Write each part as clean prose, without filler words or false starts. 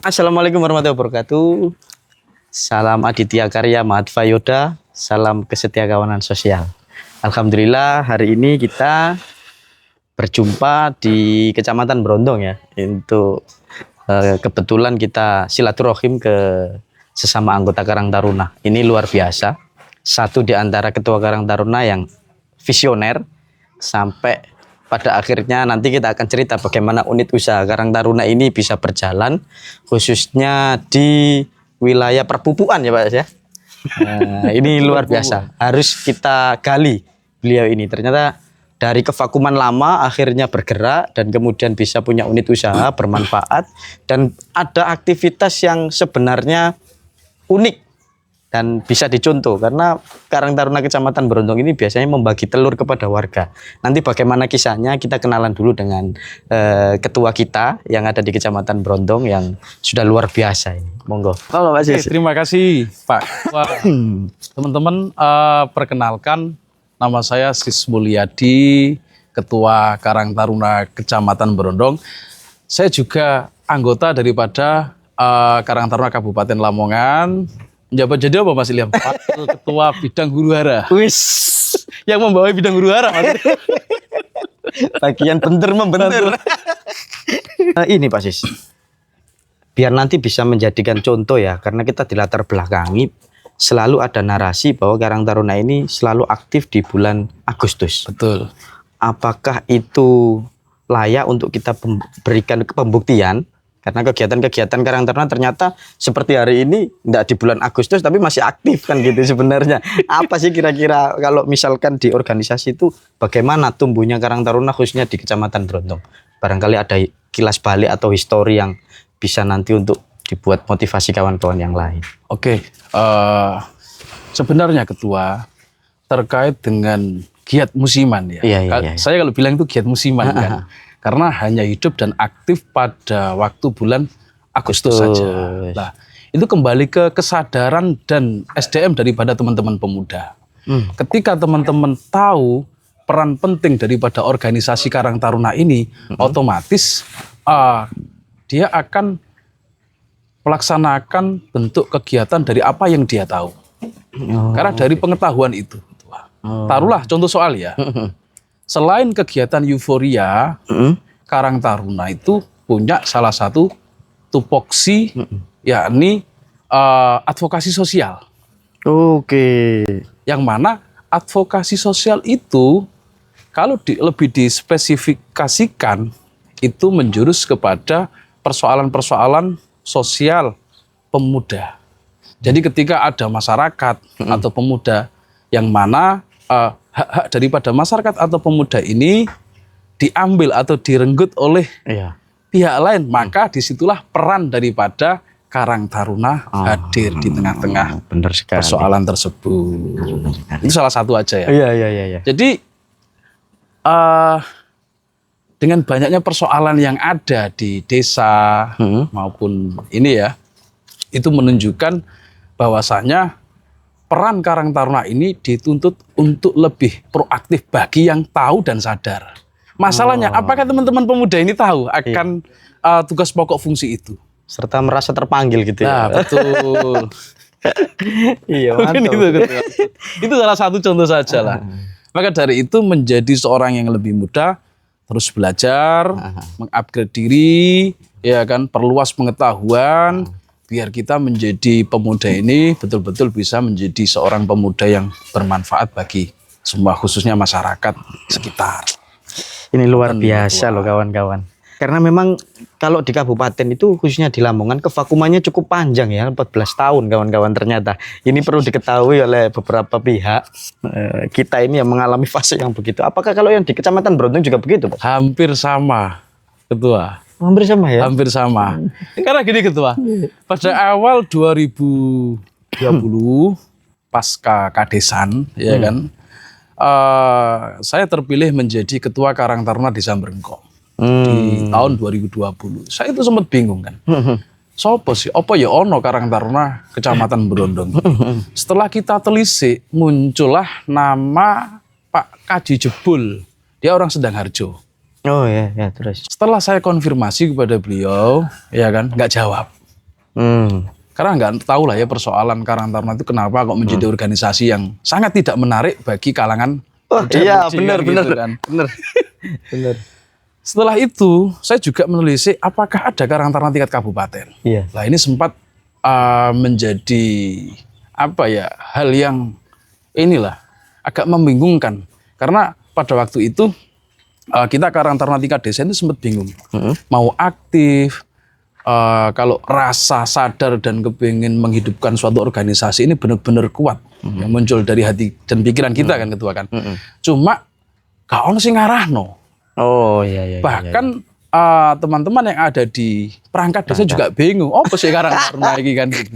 Assalamualaikum warahmatullahi wabarakatuh. Salam Aditya Karya Mahatva Yoda. Salam kesetiakawanan sosial. Alhamdulillah hari ini kita berjumpa di Kecamatan Brondong ya. Untuk kebetulan kita silaturahim ke sesama anggota Karang Taruna. Ini luar biasa. Satu di antara ketua Karang Taruna yang visioner sampai pada akhirnya nanti kita akan cerita bagaimana unit usaha Karang Taruna ini bisa berjalan, khususnya di wilayah perpupuk ya Pak ya. Nah, ini luar biasa. Harus kita gali beliau ini. Ternyata dari kevakuman lama akhirnya bergerak dan kemudian bisa punya unit usaha bermanfaat dan ada aktivitas yang sebenarnya unik dan bisa dicontoh karena Karang Taruna Kecamatan Brondong ini biasanya membagi telur kepada warga. Nanti bagaimana kisahnya kita kenalan dulu dengan ketua kita yang ada di Kecamatan Brondong yang sudah luar biasa ini. Monggo. Terima kasih Pak. Teman-teman, perkenalkan nama saya Sis Mulyadi, Ketua Karang Taruna Kecamatan Brondong. Saya juga anggota daripada Karang Taruna Kabupaten Lamongan. Menjabat jadi apa Mas Ilham? Wakil Ketua Bidang Huru Hara. Wis, yang membawa bidang huru hara Mas. Bagian benter membenter. Ini Pak Sis. Biar nanti bisa menjadikan contoh ya, karena kita di latar belakangi selalu ada narasi bahwa Karang Taruna ini selalu aktif di bulan Agustus. Betul. Apakah itu layak untuk kita berikan pembuktian? Karena kegiatan-kegiatan Karang Taruna ternyata seperti hari ini tidak di bulan Agustus tapi masih aktif kan gitu sebenarnya. Apa sih kira-kira kalau misalkan di organisasi itu bagaimana tumbuhnya Karang Taruna khususnya di Kecamatan Brondong? Barangkali ada kilas balik atau histori yang bisa nanti untuk dibuat motivasi kawan-kawan yang lain. Oke, sebenarnya Ketua terkait dengan giat musiman ya. Iya. Saya kalau bilang itu giat musiman kan. Karena hanya hidup dan aktif pada waktu bulan Agustus saja. Nah, itu kembali ke kesadaran dan SDM daripada teman-teman pemuda. Ketika teman-teman tahu peran penting daripada organisasi Karang Taruna ini, otomatis dia akan melaksanakan bentuk kegiatan dari apa yang dia tahu. Karena dari pengetahuan itu. Taruhlah contoh soal ya. Selain kegiatan euforia, Karang Taruna itu punya salah satu tupoksi, yakni advokasi sosial. Oke. Yang mana advokasi sosial itu, kalau lebih dispesifikasikan, itu menjurus kepada persoalan-persoalan sosial pemuda. Jadi ketika ada masyarakat atau pemuda yang mana hak-hak daripada masyarakat atau pemuda ini diambil atau direnggut oleh pihak lain, maka disitulah peran daripada Karang Taruna hadir di tengah-tengah persoalan tersebut. Itu salah satu aja ya. Iya. Jadi dengan banyaknya persoalan yang ada di desa maupun ini ya, itu menunjukkan bahwasanya peran Karang Taruna ini dituntut untuk lebih proaktif bagi yang tahu dan sadar. Masalahnya, apakah teman-teman pemuda ini tahu akan tugas pokok fungsi itu? Serta merasa terpanggil gitu ya. Nah, betul. Iya, mantap. Itu salah satu contoh saja lah. Maka dari itu menjadi seorang yang lebih muda, terus belajar, mengupgrade diri, ya kan, perluas pengetahuan, biar kita menjadi pemuda ini betul-betul bisa menjadi seorang pemuda yang bermanfaat bagi semua, khususnya masyarakat sekitar. Ini luar biasa loh kawan-kawan. Karena memang kalau di kabupaten itu khususnya di Lamongan kevakumannya cukup panjang ya, 14 tahun kawan-kawan ternyata. Ini perlu diketahui oleh beberapa pihak. Kita ini yang mengalami fase yang begitu. Apakah kalau yang di Kecamatan Brondong juga begitu, Pak? Hampir sama, Ketua. Hampir sama ya? Hampir sama. Karena gini Ketua, pada awal 2020 pasca Kadesan, ya kan, saya terpilih menjadi Ketua Karang Taruna Desa Mbrengkok di tahun 2020. Saya itu sempat bingung kan. Sopo sih? Apa ya ono Karang Taruna Kecamatan Brondong? Setelah kita telisik, muncullah nama Pak Kaji Jebul. Dia orang Sedangharjo. Oh ya, terus. Setelah saya konfirmasi kepada beliau, ya kan, nggak jawab. Karena nggak tahu lah ya persoalan Karang Taruna itu kenapa kok menjadi organisasi yang sangat tidak menarik bagi kalangan Oh muda iya, mudi benar kan benar gitu kan. benar. Benar. Setelah itu saya juga menelisik apakah ada Karang Taruna tingkat kabupaten. Iya. Nah ini sempat menjadi apa ya hal yang inilah agak membingungkan karena pada waktu itu kita Karang Taruna tingkat desa itu sempat bingung mau aktif kalau rasa sadar dan kepingin menghidupkan suatu organisasi ini benar-benar kuat yang muncul dari hati dan pikiran kita kan ketua kan. Cuma gak ono sing ngarahno. Oh iya. Bahkan teman-teman yang ada di perangkat desa juga bingung. Apa sih Karang Taruna iki kan gitu.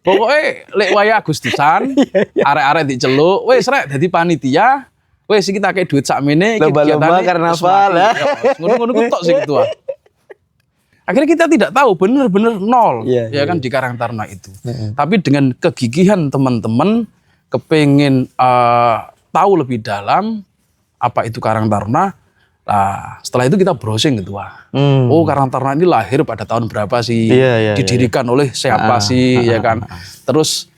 Pokoknya lek waya Agustusan, arek-arek diceluk, wis rek dadi panitia, wis kita kayak duit sakmene iki Lomba-lomba karnaval ya. Ngono-ngono ku tok sih ketua. Akhirnya kita tidak tahu benar-benar nol ya kan di Karang Taruna itu. Tapi dengan kegigihan teman-teman kepengen tahu lebih dalam apa itu Karang Taruna. Nah, setelah itu kita browsing gitu. Oh, Karang Taruna ini lahir pada tahun berapa sih? Didirikan oleh siapa sih ya kan? Terus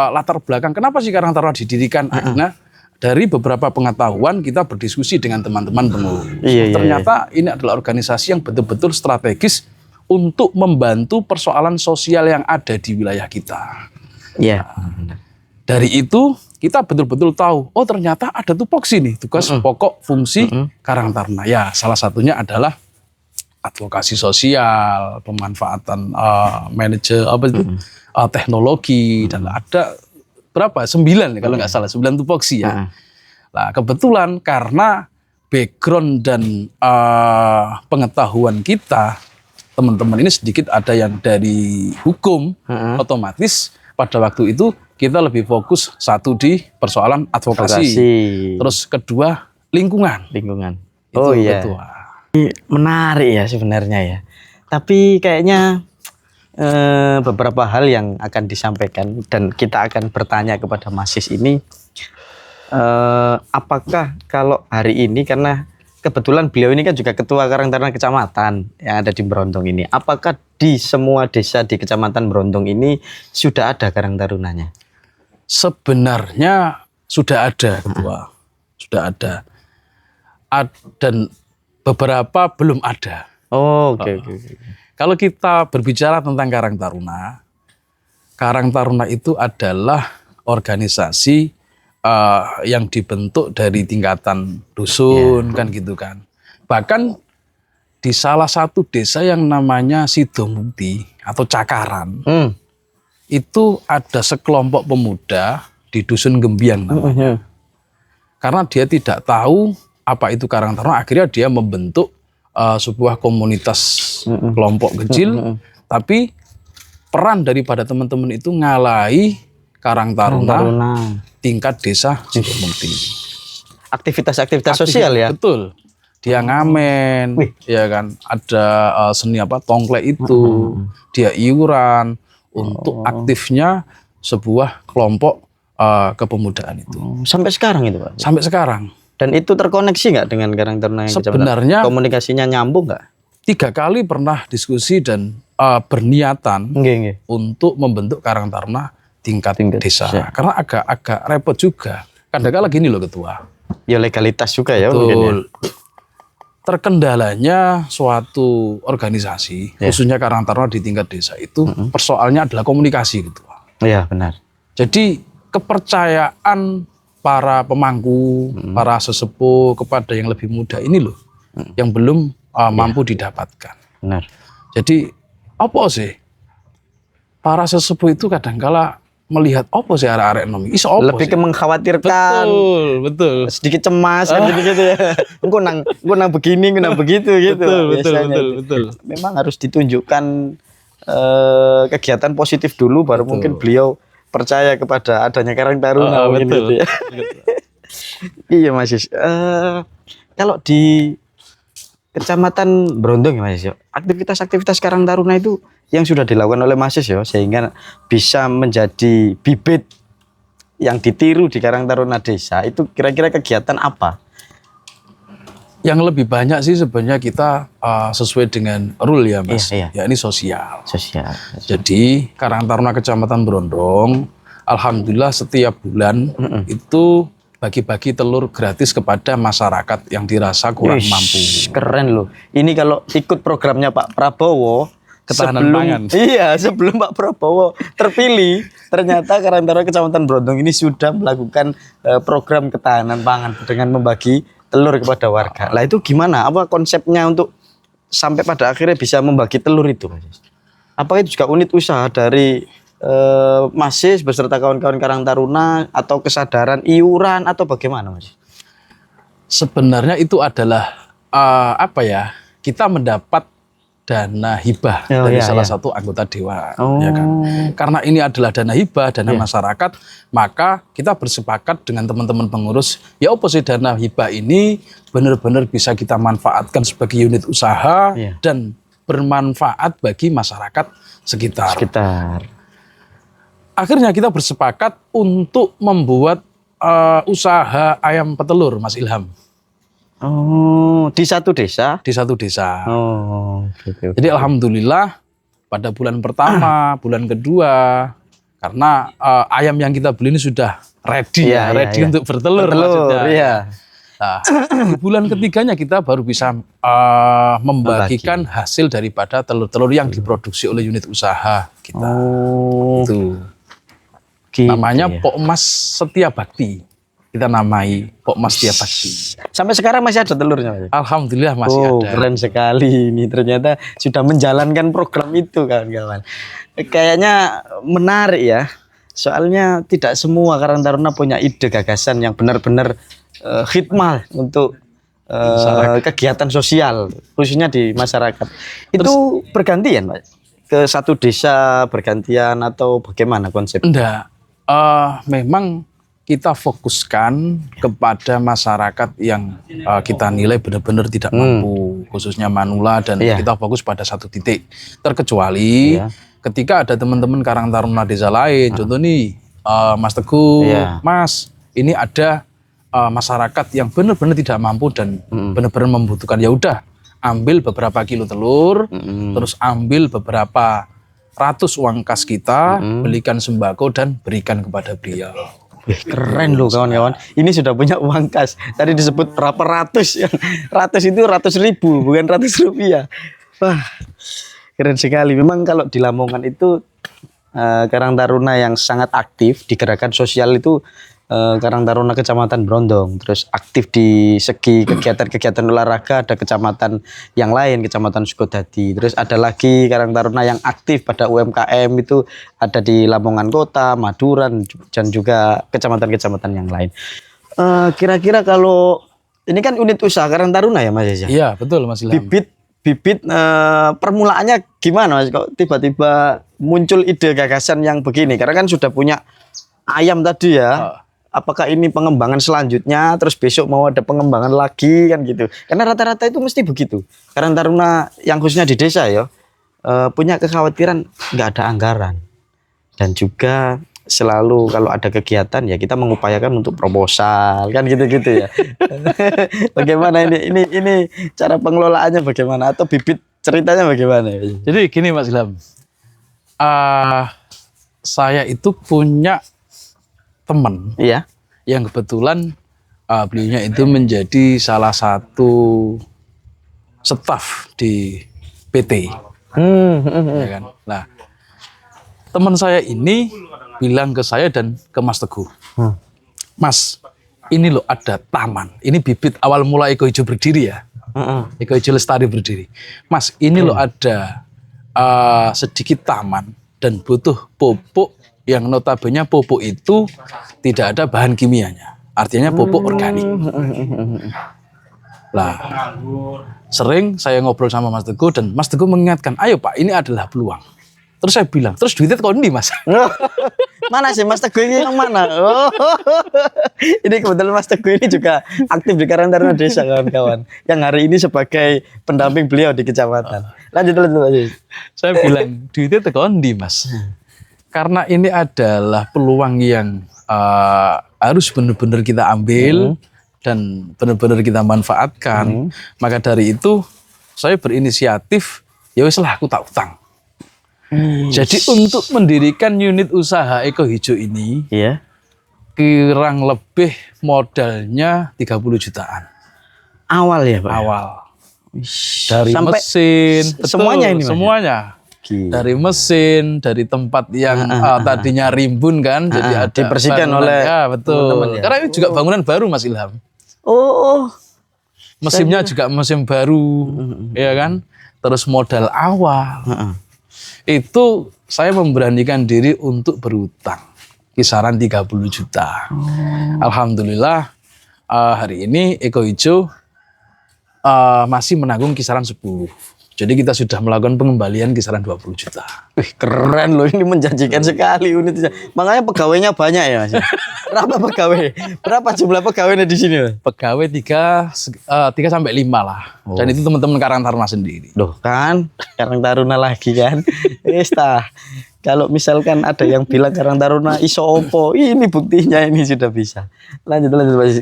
latar belakang kenapa sih Karang Taruna didirikan? Nah, dari beberapa pengetahuan kita berdiskusi dengan teman-teman pengurus. Ternyata ini adalah organisasi yang betul-betul strategis untuk membantu persoalan sosial yang ada di wilayah kita. Iya. Dari itu kita betul-betul tahu, oh ternyata ada tupoksi nih, tugas pokok fungsi Karang Taruna. Ya, salah satunya adalah advokasi sosial, pemanfaatan manajer teknologi dan ada berapa? 9 kalau nggak salah, 9 tupoksi ya. Nah, kebetulan karena background dan pengetahuan kita, teman-teman ini sedikit ada yang dari hukum, otomatis pada waktu itu kita lebih fokus satu di persoalan advokasi. Terus kedua lingkungan. Oh iya. Menarik ya sebenarnya ya. Tapi kayaknya beberapa hal yang akan disampaikan dan kita akan bertanya kepada Mas Sis ini, apakah kalau hari ini karena kebetulan beliau ini kan juga ketua Karang Taruna kecamatan yang ada di Brondong ini, apakah di semua desa di kecamatan Brondong ini sudah ada Karang Tarunanya? Sebenarnya sudah ada ketua, sudah ada. Dan beberapa belum ada. Oh, oke. Kalau kita berbicara tentang Karang Taruna itu adalah organisasi yang dibentuk dari tingkatan dusun kan gitu kan. Bahkan di salah satu desa yang namanya Sidomukti atau Cakaran, itu ada sekelompok pemuda di dusun Gembiang namanya. Karena dia tidak tahu apa itu Karang Taruna, akhirnya dia membentuk sebuah komunitas kelompok kecil, tapi peran daripada teman-teman itu ngalahi Karang Taruna tingkat desa Sidomukti. Aktivitas sosial ya? Betul. Dia ngamen, ya kan, ada seni tongklek itu, dia iuran untuk aktifnya sebuah kelompok kepemudaan itu. Sampai sekarang itu Pak? Sampai sekarang. Dan itu terkoneksi nggak dengan Karang Taruna yang sebenarnya komunikasinya nyambung nggak? 3 kali pernah diskusi dan berniatan untuk membentuk Karang Taruna tingkat desa. Karena agak repot juga. Kadang-kadang gini loh ketua. Ya legalitas juga ya. Betul. Mungkin ya. Terkendalanya suatu organisasi, khususnya Karang Taruna di tingkat desa itu persoalannya adalah komunikasi ketua. Iya benar. Jadi kepercayaan para pemangku, para sesepuh kepada yang lebih muda ini loh, yang belum mampu didapatkan. Benar. Jadi apa sih? Para sesepuh itu kadangkala melihat apa sih arek-arek nom iso apa lebih sih? ke mengkhawatirkan. Betul. Sedikit cemas kan gitu ya. Engko nang begini, engko nang begitu gitu. Betul. Memang harus ditunjukkan kegiatan positif dulu baru mungkin beliau percaya kepada adanya Karang Taruna gitu ya. Iya Mas Sis. Kalau di Kecamatan Brondong ya Mas Sis, aktivitas-aktivitas Karang Taruna itu yang sudah dilakukan oleh Mas Sis ya, sehingga bisa menjadi bibit yang ditiru di Karang Taruna desa, itu kira-kira kegiatan apa? Yang lebih banyak sih sebenarnya kita sesuai dengan rule ya Mas, Iya, ya ini sosial. Sosial. Jadi Karang Taruna Kecamatan Brondong, alhamdulillah setiap bulan itu bagi-bagi telur gratis kepada masyarakat yang dirasa kurang Wish, mampu. keren loh. Ini kalau ikut programnya Pak Prabowo, Ketahanan pangan. Iya, sebelum Pak Prabowo terpilih, ternyata Karang Taruna Kecamatan Brondong ini sudah melakukan program ketahanan pangan dengan membagi telur kepada warga. Lah itu gimana? Apa konsepnya untuk sampai pada akhirnya bisa membagi telur itu? Apakah itu juga unit usaha dari Mas beserta kawan-kawan Karang Taruna atau kesadaran iuran atau bagaimana Mas? Sebenarnya itu adalah apa ya? Kita mendapat dana hibah dari salah satu anggota dewan, ya kan? Karena ini adalah dana hibah, dana masyarakat, maka kita bersepakat dengan teman-teman pengurus, ya oposisi dana hibah ini benar-benar bisa kita manfaatkan sebagai unit usaha dan bermanfaat bagi masyarakat sekitar. Akhirnya kita bersepakat untuk membuat usaha ayam petelur, Mas Ilham. Oh, di satu desa? Di satu desa. Oh, okay. Jadi alhamdulillah pada bulan pertama, bulan kedua, karena ayam yang kita beli ini sudah ready, ready untuk bertelur. Iya. Nah, di bulan ketiganya kita baru bisa membagikan hasil daripada telur-telur yang diproduksi oleh unit usaha kita. Oh, itu gitu, namanya Pok Mas Setia Bakti. Kita namai Pok Mas Setia Bakti. Sampai sekarang masih ada telurnya Mas? Alhamdulillah masih ada. Keren sekali ini, ternyata sudah menjalankan program itu kawan-kawan. Kayaknya menarik ya. Soalnya tidak semua Karang Taruna punya ide gagasan yang benar-benar khidmat untuk kegiatan sosial khususnya di masyarakat. Itu bergantian Pak? Ke satu desa bergantian atau bagaimana konsepnya? Enggak. Memang kita fokuskan kepada masyarakat yang kita nilai benar-benar tidak mampu, khususnya manula, dan kita fokus pada satu titik. Terkecuali ketika ada teman-teman Karang Taruna desa lain, contoh nih Mas Teguh, Mas, ini ada masyarakat yang benar-benar tidak mampu dan benar-benar membutuhkan. Ya udah, ambil beberapa kilo telur, terus ambil beberapa ratus uang kas kita, belikan sembako dan berikan kepada beliau. Keren loh kawan-kawan. Ini sudah punya uang kas. Tadi disebut berapa ratus. Yang ratus itu ratus ribu, bukan ratus rupiah. Wah, keren sekali. Memang kalau di Lamongan itu Karang Taruna yang sangat aktif di gerakan sosial itu Karang Taruna Kecamatan Brondong. Terus aktif di segi kegiatan-kegiatan olahraga ada kecamatan yang lain, Kecamatan Sukodadi. Terus ada lagi Karang Taruna yang aktif pada UMKM itu ada di Lamongan Kota, Maduran, dan juga kecamatan-kecamatan yang lain. Kira-kira kalau ini kan unit usaha Karang Taruna ya Mas? Iya betul Mas Ilham. Bibit permulaannya gimana Mas? Kok tiba-tiba muncul ide gagasan yang begini? Karena kan sudah punya ayam tadi ya. Apakah ini pengembangan selanjutnya, terus besok mau ada pengembangan lagi kan gitu? Karena rata-rata itu mesti begitu. Karang Taruna yang khususnya di desa ya, punya kekhawatiran nggak ada anggaran. Dan juga selalu kalau ada kegiatan ya kita mengupayakan untuk proposal kan gitu-gitu ya. Bagaimana ini cara pengelolaannya bagaimana? Atau bibit ceritanya bagaimana? Jadi gini Mas Ilham, saya itu punya teman yang kebetulan beliaunya itu menjadi salah satu staf di PT. Ya kan? Nah, teman saya ini bilang ke saya dan ke Mas Teguh, Mas, ini loh ada taman. Ini bibit awal mula Eko Ijo berdiri ya. Eko Ijo Lestari berdiri. Mas, ini loh ada sedikit taman dan butuh pupuk yang notabene pupuk itu tidak ada bahan kimianya, artinya pupuk organik. Lah, sering saya ngobrol sama Mas Teguh dan Mas Teguh mengingatkan, ayo Pak, ini adalah peluang. Terus saya bilang, terus duitnya kok ini Mas? Mana sih Mas Teguh ini yang mana? Oh, ini kebetulan Mas Teguh ini juga aktif di Karang Taruna Desa kawan-kawan. Yang hari ini sebagai pendamping beliau di kecamatan. Lanjut. Saya bilang, duitnya kok ini Mas? Karena ini adalah peluang yang harus benar-benar kita ambil, dan benar-benar kita manfaatkan. Maka dari itu saya berinisiatif, ya wis lah aku tak utang. Jadi untuk mendirikan unit usaha Eko Hijau ini, Iya. kurang lebih modalnya 30 jutaan Awal ya, Pak. awal. Dari Sampai mesin, semuanya ini, Mas? semuanya. Gila. Dari mesin, dari tempat yang tadinya rimbun kan, jadi ada dibersihkan bangunan. oleh ya betul. teman-teman ya? Karena ini juga bangunan baru Mas Ilham. Oh, Mesinnya juga mesin baru, ya kan. Terus modal awal. Itu saya memberanikan diri untuk berutang kisaran 30 juta. Alhamdulillah hari ini Eko Hijau masih menanggung kisaran 10. Jadi kita sudah melakukan pengembalian kisaran 20 juta. wih, keren loh, ini menjanjikan sekali unitnya. Makanya pegawainya banyak ya, Mas. Berapa pegawai? Berapa jumlah pegawainya di sini, Mas? Pegawai 3 sampai 5 lah. Dan itu teman-teman Karang Taruna sendiri. Loh kan, Karang Taruna lagi kan. Tah. Kalau misalkan ada yang bilang Karang Taruna iso opo, ini buktinya ini sudah bisa. Lanjut Mas.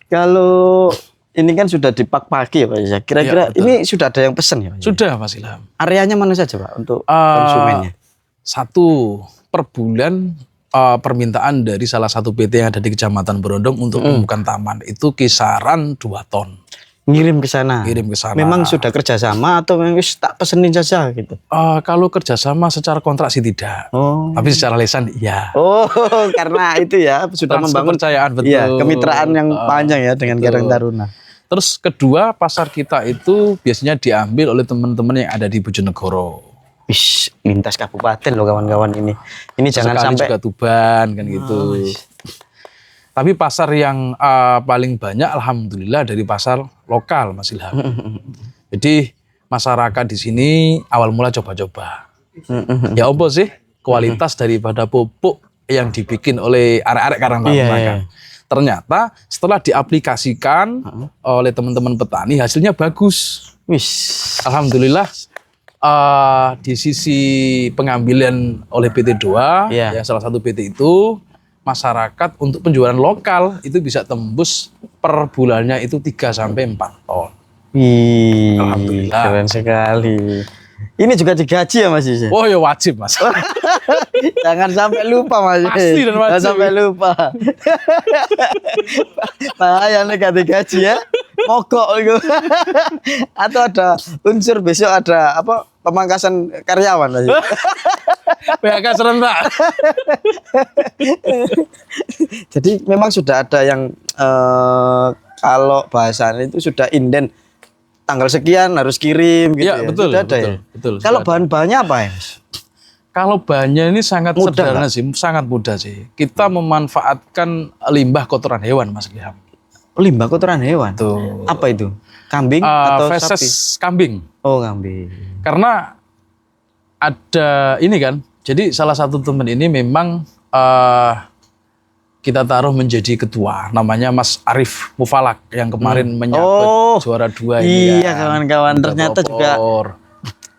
Kalau ini kan sudah dipak-paki ya Pak. Kira-kira Ya, betul. ini sudah ada yang pesen ya Pak? Sudah Mas Ilham. Areanya mana saja Pak untuk konsumennya? Satu, per bulan permintaan dari salah satu PT yang ada di Kecamatan Berondong untuk pembukaan taman itu kisaran 2 ton. Ngirim ke sana. Kirim ke sana. Memang sudah kerjasama atau memang wis tak pesenin saja gitu? Kalau kerjasama secara kontrak sih tidak. Oh. Tapi secara lisan iya. Oh, karena itu ya sudah Transfer membangun kepercayaan, betul. Iya, kemitraan yang panjang ya dengan Karang Taruna. Terus kedua, pasar kita itu biasanya diambil oleh teman-teman yang ada di Bojonegoro. Wis, lintas kabupaten loh kawan-kawan ini. Ini jangan Sekali sampai juga Tuban kan gitu. Tapi pasar yang paling banyak alhamdulillah dari pasar lokal Mas Ilham. Jadi masyarakat di sini awal mula coba-coba. Ya apa sih kualitas daripada pupuk yang dibikin oleh arek-arek Karang Taruna Iya, kan. iya. Ternyata setelah diaplikasikan oleh teman-teman petani hasilnya bagus. wis. Alhamdulillah di sisi pengambilan oleh PT 2 Iya. ya salah satu PT itu masyarakat untuk penjualan lokal itu bisa tembus per bulannya itu 3 sampai 4 ton. Wih, Alhamdulillah. keren sekali. Ini juga digaji ya Mas Yus? Oh ya wajib Mas. Jangan sampai lupa Mas. Pasti dan wajib. Jangan sampai lupa. Bahaya nih gak digaji ya. Mogok itu. Atau ada unsur besok ada apa pemangkasan karyawan Mas. PHK serentak. Jadi memang sudah ada yang kalau bahasanya itu sudah inden tanggal sekian harus kirim gitu Ya, ya. betul, Sudah ada betul, ya. betul, Kalau sudah bahan-bahannya apa ya? Mas? Kalau bahannya ini sangat Mudah sederhana sih, sangat mudah sih. Kita memanfaatkan limbah kotoran hewan Mas Ilham. Limbah kotoran hewan. Tuh. Apa itu? Kambing atau sapi? Feses kambing. Oh, kambing. Karena ada ini kan, jadi salah satu teman ini memang kita taruh menjadi ketua, namanya Mas Arif Mufalak yang kemarin menyabet juara 2 ini. Iya kawan-kawan, ternyata juga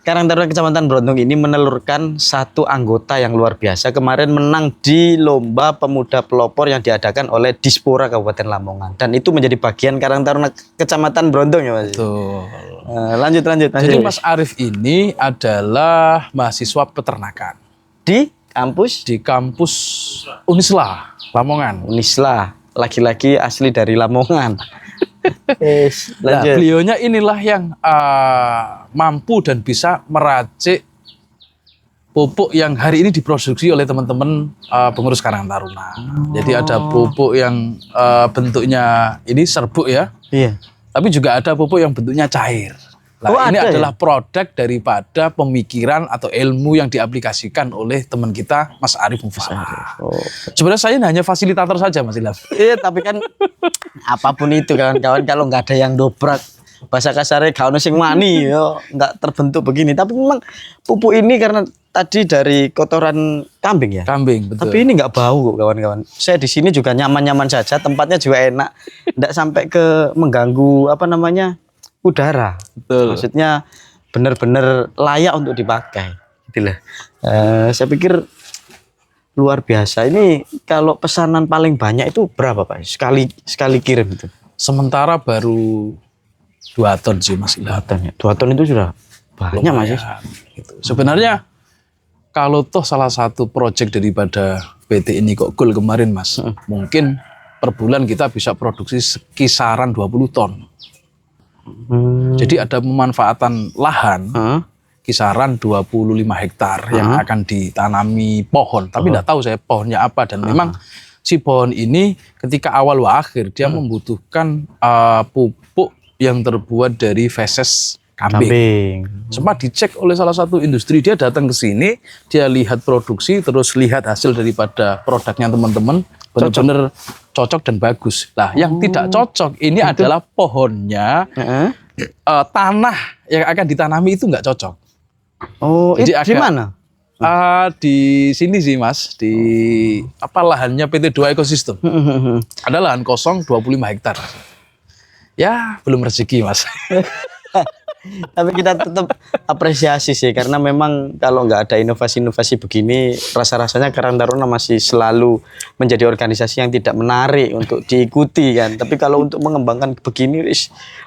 Karang Taruna Kecamatan Berondong ini menelurkan satu anggota yang luar biasa. Kemarin menang di lomba pemuda pelopor yang diadakan oleh Dispora Kabupaten Lamongan. Dan itu menjadi bagian Karang Taruna Kecamatan Berondong ya Mas. Betul. Lanjut. Jadi Mas Arif ini adalah mahasiswa peternakan Di kampus? di kampus Unisla, Lamongan. Unisla, laki-laki asli dari Lamongan. Nah, beliaunya inilah yang mampu dan bisa meracik pupuk yang hari ini diproduksi oleh teman-teman pengurus Karang Taruna. Jadi ada pupuk yang bentuknya ini serbuk ya, Iya. tapi juga ada pupuk yang bentuknya cair. Nah, Oh, ini ada ya? adalah produk daripada pemikiran atau ilmu yang diaplikasikan oleh teman kita Mas Arif Mufalak. Oh. Sebenarnya saya hanya fasilitator saja Mas Ilham. Iya, tapi kan apapun itu kawan-kawan kalau nggak ada yang dobrak bahasa kasarnya gak ono sing wani yo nggak terbentuk begini. Tapi memang pupuk ini karena tadi dari kotoran kambing ya. Kambing, betul. Tapi ini nggak bau kok kawan-kawan. Saya di sini juga nyaman-nyaman saja, tempatnya juga enak, nggak sampai ke mengganggu apa namanya udara. Betul. Maksudnya benar-benar layak untuk dipakai. Itulah. Saya pikir luar biasa. Ini kalau pesanan paling banyak itu berapa Pak? Sekali kirim itu? Sementara baru 2 ton sih Mas Ilham. 2 ton ya. 2 ton itu sudah banyak Mas. Lumayan, gitu. Sebenarnya kalau toh salah satu proyek daripada PT ini kok goal kemarin Mas, mungkin per bulan kita bisa produksi kisaran 20 ton. Jadi ada pemanfaatan lahan kisaran 25 hektar yang akan ditanami pohon. Tapi tidak tahu saya pohonnya apa. Dan memang si pohon ini ketika awal wa akhir dia membutuhkan pupuk yang terbuat dari feses kambing. Sempat dicek oleh salah satu industri, dia datang ke sini, dia lihat produksi, terus lihat hasil daripada produknya teman-teman, benar-benar cocok dan bagus. Nah, yang tidak cocok ini adalah pohonnya, tanah yang akan ditanami itu nggak cocok. Oh, jadi di mana? Di sini sih Mas, di lahannya PT 2 Ekosistem. Ada lahan kosong 25 hektar. Ya, belum rezeki Mas. Tapi kita tetap apresiasi sih, karena memang kalau nggak ada inovasi-inovasi begini, rasa-rasanya Karang Taruna masih selalu menjadi organisasi yang tidak menarik untuk diikuti kan. Tapi kalau untuk mengembangkan begini,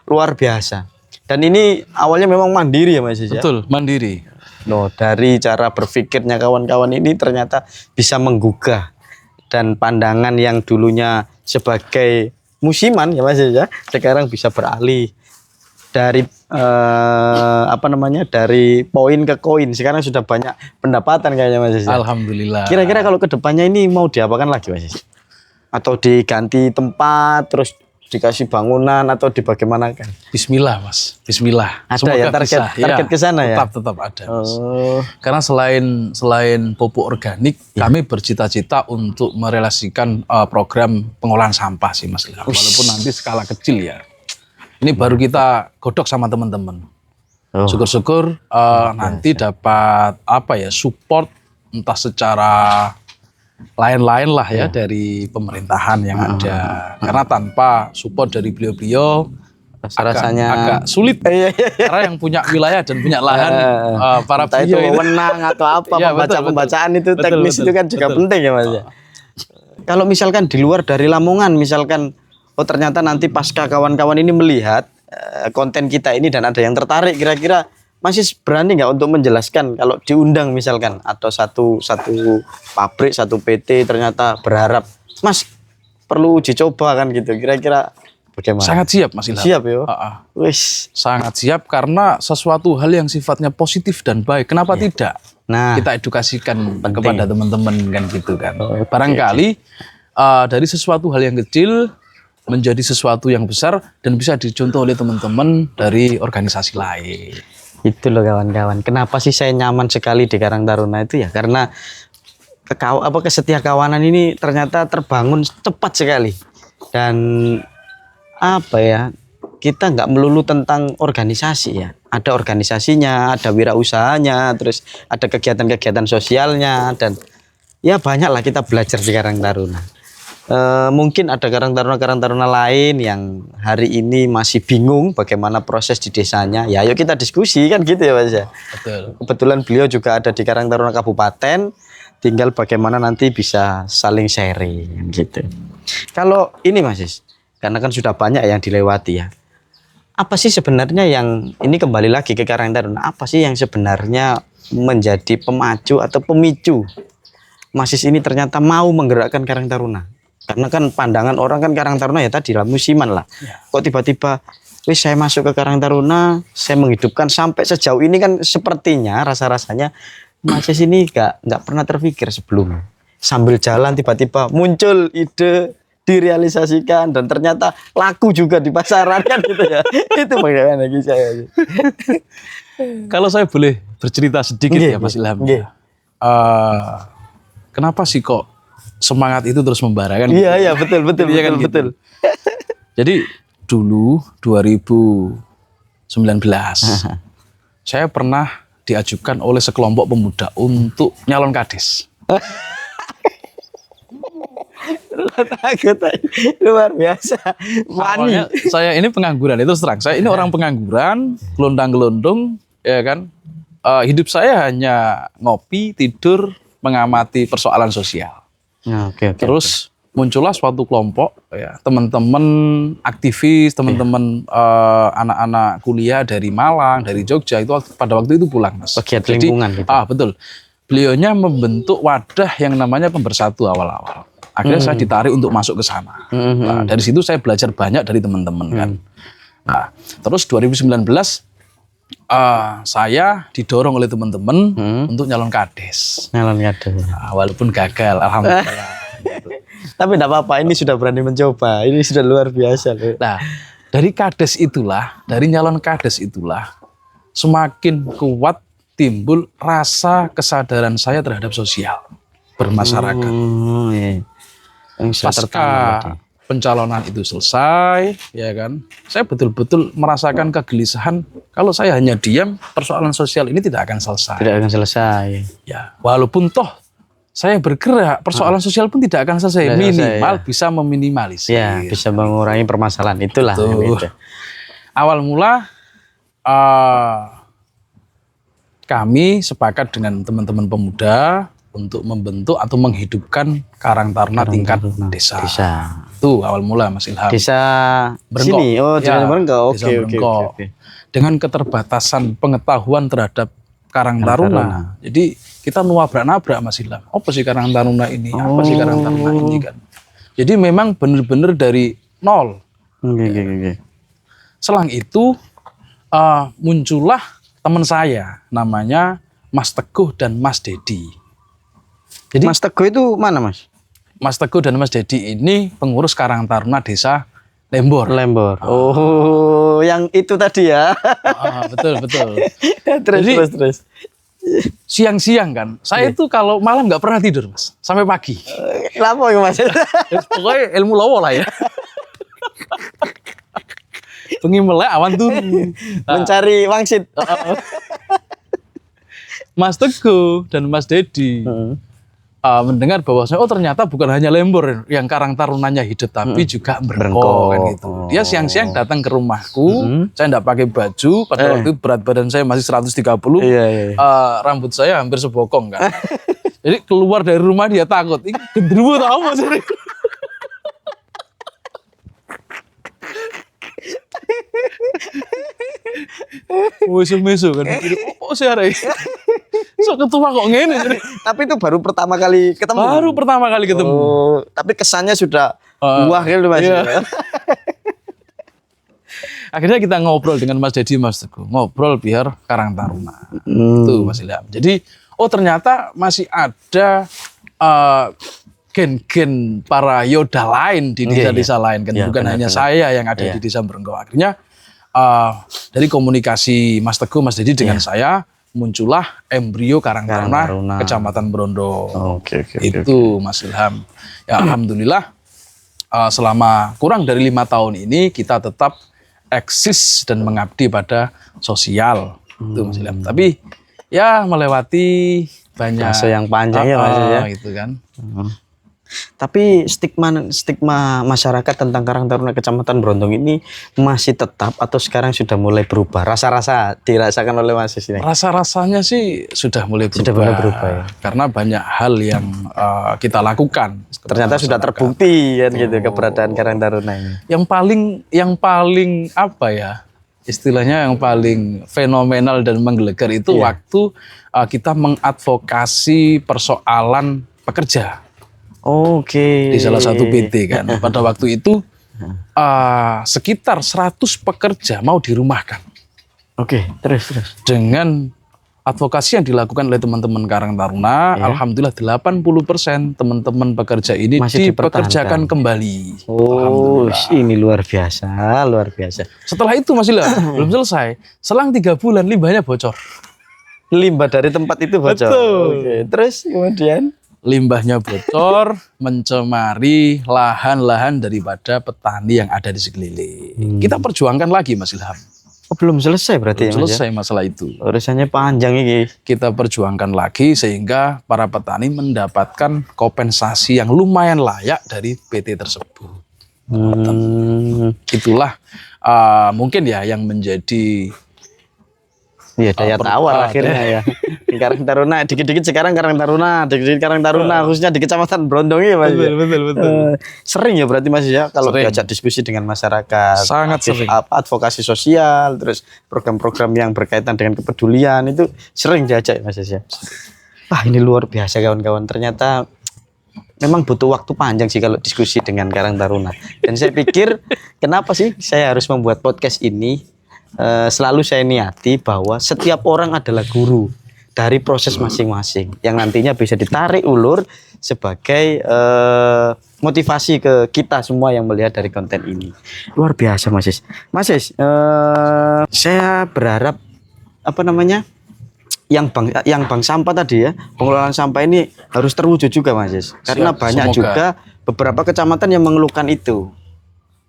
luar biasa. Dan ini awalnya memang mandiri ya Mas ya? Betul, mandiri. Loh, dari cara berpikirnya kawan-kawan ini ternyata bisa menggugah. Dan pandangan yang dulunya sebagai musiman ya Mas ya, sekarang bisa beralih dari dari poin ke koin. Sekarang sudah banyak pendapatan kayaknya Mas ya. Alhamdulillah. Kira-kira kalau kedepannya ini mau diapakan lagi Mas? Atau diganti tempat, terus dikasih bangunan, atau dibagaimanakan? Bismillah Mas, Bismillah. Ada semoga ya target ke sana ya? Tetap ada Mas. Karena selain pupuk organik, kami bercita-cita untuk merealisasikan program pengolahan sampah sih Mas Ilham. Walaupun nanti skala kecil ya. Ini baru kita godok sama teman-teman. Syukur-syukur nanti dapat support entah secara lain-lain lah ya dari pemerintahan yang ada. Karena tanpa support dari beliau-beliau rasanya agak sulit. Karena yang punya wilayah dan punya lahan para entah itu beliau wewenang atau apa, pembacaan itu teknis itu kan juga penting ya Mas ya. Kalau misalkan di luar dari Lamongan, misalkan ternyata nanti pasca kawan-kawan ini melihat konten kita ini dan ada yang tertarik, kira-kira masih berani nggak untuk menjelaskan kalau diundang misalkan, atau satu pabrik, satu PT ternyata berharap Mas perlu uji coba kan gitu, kira-kira bagaimana? Sangat siap Mas Ilham. Siap ya. Sangat siap karena sesuatu hal yang sifatnya positif dan baik. Kenapa tidak? Nah, kita edukasikan kepada teman-teman kan gitu kan. Barangkali dari sesuatu hal yang kecil menjadi sesuatu yang besar dan bisa dicontoh oleh teman-teman dari organisasi lain. Itu loh kawan-kawan. Kenapa sih saya nyaman sekali di Karang Taruna itu ya? Karena kesetiakawanan ini ternyata terbangun cepat sekali. Dan kita nggak melulu tentang organisasi ya. Ada organisasinya, ada wirausahanya, terus ada kegiatan-kegiatan sosialnya, dan ya banyak lah kita belajar di Karang Taruna. Mungkin ada Karang Taruna lain yang hari ini masih bingung bagaimana proses di desanya. Ya, ayo kita diskusi kan gitu ya Mas ya. Betul. Kebetulan beliau juga ada di Karang Taruna Kabupaten, tinggal bagaimana nanti bisa saling sharing gitu. Kalau ini Mas, karena kan sudah banyak yang dilewati ya. Apa sih sebenarnya yang ini kembali lagi ke Karang Taruna? Apa sih yang sebenarnya menjadi pemacu atau pemicu Masis ini ternyata mau menggerakkan Karang Taruna? Karena kan pandangan orang kan Karang Taruna ya tadi lah musiman lah. Kok tiba-tiba saya masuk ke Karang Taruna, saya menghidupkan sampai sejauh ini kan sepertinya rasa-rasanya Masis ini nggak pernah terpikir sebelumnya. Sambil jalan tiba-tiba muncul ide, direalisasikan, dan ternyata laku juga di pasaran kan gitu ya. Itu bagaimana lagi saya. Kalau saya boleh bercerita sedikit ya Mas Ilham. Kenapa sih kok semangat itu terus membara kan? Iya betul. Jadi dulu 2019 saya pernah diajukan oleh sekelompok pemuda untuk nyalon kades. Takut, luar biasa. Awalnya saya ini pengangguran, itu terang. Saya ini orang pengangguran, gelondang-gelondong, ya kan. Hidup saya hanya ngopi, tidur, mengamati persoalan sosial. Oke. Terus muncullah suatu kelompok ya, teman-teman aktivis, teman-teman anak-anak kuliah dari Malang, dari Jogja itu pada waktu itu pulang, Mas. Pegiat Jadi, lingkungan gitu. betul. Beliaunya membentuk wadah yang namanya Pembersatu awal-awal. Akhirnya saya ditarik untuk masuk ke sana. Nah, dari situ saya belajar banyak dari teman-teman kan. Nah, terus 2019 saya didorong oleh teman-teman untuk nyalon kades. Nyalon kades. Nah, walaupun gagal, alhamdulillah. Tapi enggak apa-apa, ini sudah berani mencoba. Ini sudah luar biasa loh. Nah, dari kades itulah, dari nyalon kades itulah, semakin kuat timbul rasa kesadaran saya terhadap sosial bermasyarakat. Iya. Pasca pencalonan itu selesai, ya kan, saya betul-betul merasakan kegelisahan. Kalau saya hanya diam, persoalan sosial ini tidak akan selesai. Tidak akan selesai. Ya, walaupun toh saya bergerak, persoalan sosial pun tidak akan selesai. Tidak Minimal selesai, ya. bisa meminimalisir. Ya, bisa mengurangi permasalahan itulah. Betul. Awal mula kami sepakat dengan teman-teman pemuda untuk membentuk atau menghidupkan Karang Taruna tingkat desa. Itu awal mula, Mas Ilham. Desa Berengkok. sini. Oh, Ya, Desa Berengkok. Desa Oke. Berengkok. Dengan keterbatasan pengetahuan terhadap Karang Taruna. Jadi kita nuabrak-nabrak, Mas Ilham. Apa sih Karang Taruna ini? Apa sih Karang Taruna ini kan? Jadi memang benar-benar dari nol. Oke. Selang itu muncullah teman saya, namanya Mas Teguh dan Mas Dedi. Jadi Mas Teguh itu mana, Mas? Mas Teguh dan Mas Dedi ini pengurus Karang Taruna Desa Lembor. Lembor. Oh, yang itu tadi ya. Betul. terus. Siang-siang kan, saya itu kalau malam nggak pernah tidur, Mas, sampai pagi. Kenapa ya, Mas? Pokoknya ilmu lawa lah ya. Bengi melek awan turu. Mencari wangsit. Mas Teguh dan Mas Dedi mendengar bahwasanya ternyata bukan hanya Lembor yang Karang Tarunanya hidup, tapi juga Berengkok kan gitu. Dia siang-siang datang ke rumahku, saya enggak pakai baju, pada waktu itu berat badan saya masih 130, rambut saya hampir sebokong kan. Jadi keluar dari rumah dia takut, ini genderuwo tau Mas. Mesu kan. Oh sih hari. So ketua kok ngene. Tapi itu baru pertama kali ketemu. Baru pertama kali ketemu. Oh, tapi kesannya sudah wah gitu, Mas. Iya. Akhirnya kita ngobrol dengan Mas Dedi, Mas Teguh. Ngobrol biar Karang Taruna. Itu Mas Ilham. Jadi, ternyata masih ada gen-gen para Yoda lain di desa-desa lain kan, bukan hanya saya yang ada di Desa Berengkok. Akhirnya dari komunikasi Mas Teguh, Mas Dedi dengan saya, muncullah embrio Karang Taruna Kecamatan Brondo. Itu Mas Ilham. Ya alhamdulillah selama kurang dari 5 tahun ini kita tetap eksis dan mengabdi pada sosial. Itu Mas Ilham. Tapi ya melewati banyak masa yang panjang ya, Mas ya. Gitu kan. Tapi stigma masyarakat tentang Karang Taruna Kecamatan Brondong ini masih tetap atau sekarang sudah mulai berubah? Rasa-rasa dirasakan oleh Mas ini? Rasa-rasanya sih sudah mulai berubah. Sudah mulai berubah ya. Karena banyak hal yang kita lakukan. Ternyata sudah terbukti kan gitu keberadaan Karang Taruna ini. Yang paling apa ya? Istilahnya yang paling fenomenal dan menggelegar itu waktu kita mengadvokasi persoalan pekerja. Di salah satu PT kan. Pada waktu itu sekitar 100 pekerja mau dirumahkan. Terus. Dengan advokasi yang dilakukan oleh teman-teman Karang Taruna, alhamdulillah 80% teman-teman pekerja ini masih dipekerjakan kembali. Ini luar biasa. Setelah itu masih belum selesai. Selang 3 bulan limbahnya bocor. Limbah dari tempat itu bocor. Betul. Terus kemudian limbahnya bocor, mencemari lahan-lahan daripada petani yang ada di sekeliling. Kita perjuangkan lagi, Mas Ilham. Belum selesai berarti belum selesai masalah itu. Urusannya panjang ini. Kita perjuangkan lagi sehingga para petani mendapatkan kompensasi yang lumayan layak dari PT tersebut. Itulah mungkin ya yang menjadi daya tawar akhirnya ya. Di Karang Taruna, dikit-dikit sekarang Karang Taruna, dikit-dikit Karang Taruna, khususnya di Kecamatan Brondong ya Mas. Betul. Sering ya berarti Mas ya kalau Sering. diajak diskusi dengan masyarakat, Sangat aktif sering. advokasi sosial, terus program-program yang berkaitan dengan kepedulian itu sering diajak Mas ya. Wah ini luar biasa kawan-kawan, ternyata memang butuh waktu panjang sih kalau diskusi dengan Karang Taruna. Dan saya pikir kenapa sih saya harus membuat podcast ini? Selalu saya niati bahwa setiap orang adalah guru dari proses masing-masing yang nantinya bisa ditarik ulur sebagai motivasi ke kita semua yang melihat dari konten ini. Luar biasa Mas Is. Mas Is, saya berharap apa namanya yang bank sampah tadi ya, pengelolaan sampah ini harus terwujud juga Mas Is. Karena Siap, banyak semoga. juga beberapa kecamatan yang mengeluhkan itu.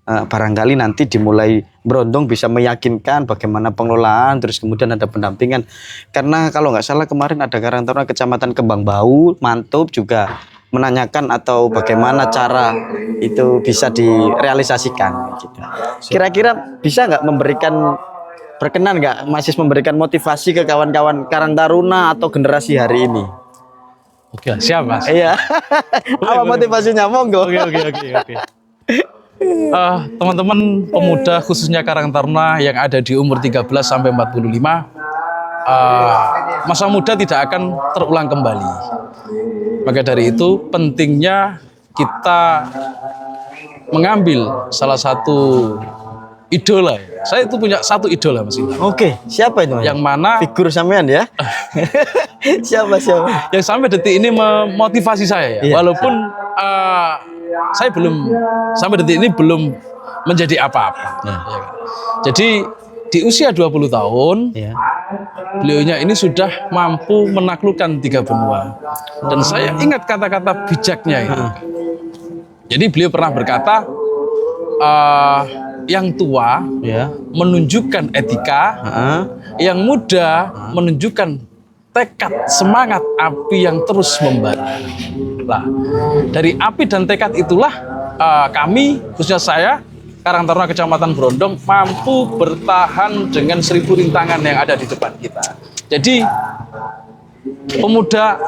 Barangkali nanti dimulai Brondong bisa meyakinkan bagaimana pengelolaan, terus kemudian ada pendampingan. Karena kalau nggak salah kemarin ada Karang Taruna Kecamatan Kembang Bau, Mantub juga menanyakan atau bagaimana cara itu bisa direalisasikan. Gitu. Kira-kira bisa nggak berkenan nggak Mas memberikan motivasi ke kawan-kawan Karang Taruna atau generasi hari ini? Oke, siap Mas. Iya. Apa motivasinya? Monggo. Oke. Teman-teman pemuda khususnya Karang Taruna yang ada di umur 13 sampai 45, masa muda tidak akan terulang kembali. Maka dari itu pentingnya kita mengambil salah satu idola. Saya itu punya satu idola Mas. Oke, siapa itu Mas? Yang mana Figur sampean ya? siapa? yang sampai detik ini memotivasi saya ya. Iya. Walaupun saya sampai detik ini belum menjadi apa-apa. Ya kan? Jadi di usia 20 tahun, Iya. beliaunya ini sudah mampu menaklukkan 3 benua. Dan saya ingat kata-kata bijaknya itu. Jadi beliau pernah berkata, yang tua Ya. menunjukkan etika, yang muda menunjukkan tekad, semangat, api yang terus membara. Nah, dari api dan tekad itulah kami, khususnya saya, Karang Taruna Kecamatan Brondong, mampu bertahan dengan 1000 rintangan yang ada di depan kita. Jadi, pemuda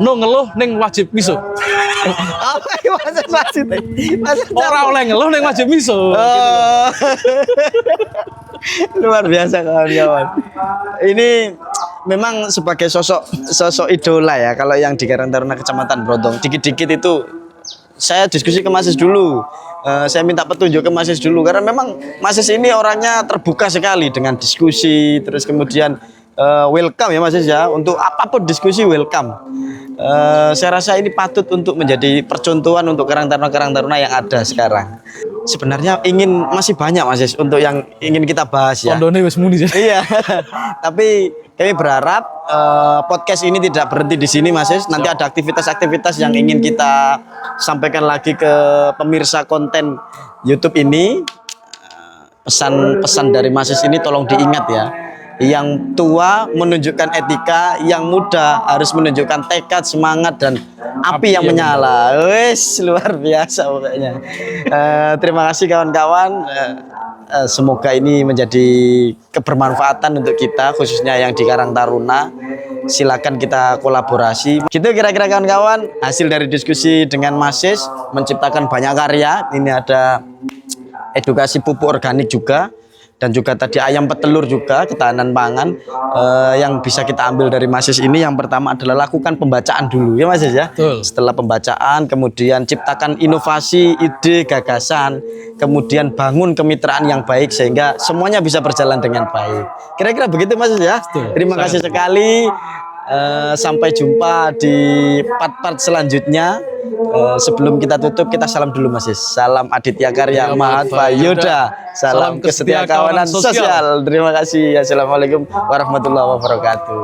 no ngeluh neng wajib miso. Apa yang maksud? Orang oleh ngeluh neng wajib miso. Oh. Luar biasa kawan-kawan. Ini memang sebagai sosok idola ya kalau yang di Karang Taruna Kecamatan Brondong. Dikit-dikit itu saya diskusi ke Mas Is dulu. Saya minta petunjuk ke Mas Is dulu karena memang Mas Is ini orangnya terbuka sekali dengan diskusi, terus kemudian welcome ya Mas Is ya, untuk apapun diskusi welcome. Saya rasa ini patut untuk menjadi percontohan untuk Karang Taruna yang ada sekarang. Sebenarnya masih banyak Mas Is untuk yang ingin kita bahas ya. Pondone wis muni. Iya, tapi kami berharap podcast ini tidak berhenti di sini Mas Is. Nanti ada aktivitas-aktivitas yang ingin kita sampaikan lagi ke pemirsa konten YouTube ini. Pesan-pesan dari Mas Is ini tolong diingat ya. Yang tua menunjukkan etika, yang muda harus menunjukkan tekad, semangat dan api yang menyala. Wes luar biasa pokoknya. Terima kasih kawan-kawan. Semoga ini menjadi kebermanfaatan untuk kita khususnya yang di Karang Taruna. Silakan kita kolaborasi. Gitu kira-kira kawan-kawan, hasil dari diskusi dengan Mas Is menciptakan banyak karya. Ini ada edukasi pupuk organik juga, dan juga tadi ayam petelur juga, ketahanan pangan. Yang bisa kita ambil dari Mas Is ini yang pertama adalah lakukan pembacaan dulu ya Mas Is ya. Betul. Setelah pembacaan kemudian ciptakan inovasi, ide, gagasan, kemudian bangun kemitraan yang baik sehingga semuanya bisa berjalan dengan baik. Kira-kira begitu Mas Is ya. Betul. Terima kasih sekali. Sampai jumpa di part-part selanjutnya. Sebelum kita tutup, kita salam dulu Mas Is. Salam Aditya Karya Mahatma Yoda. Salam kesetia kawanan sosial. Terima kasih. Assalamualaikum warahmatullahi wabarakatuh.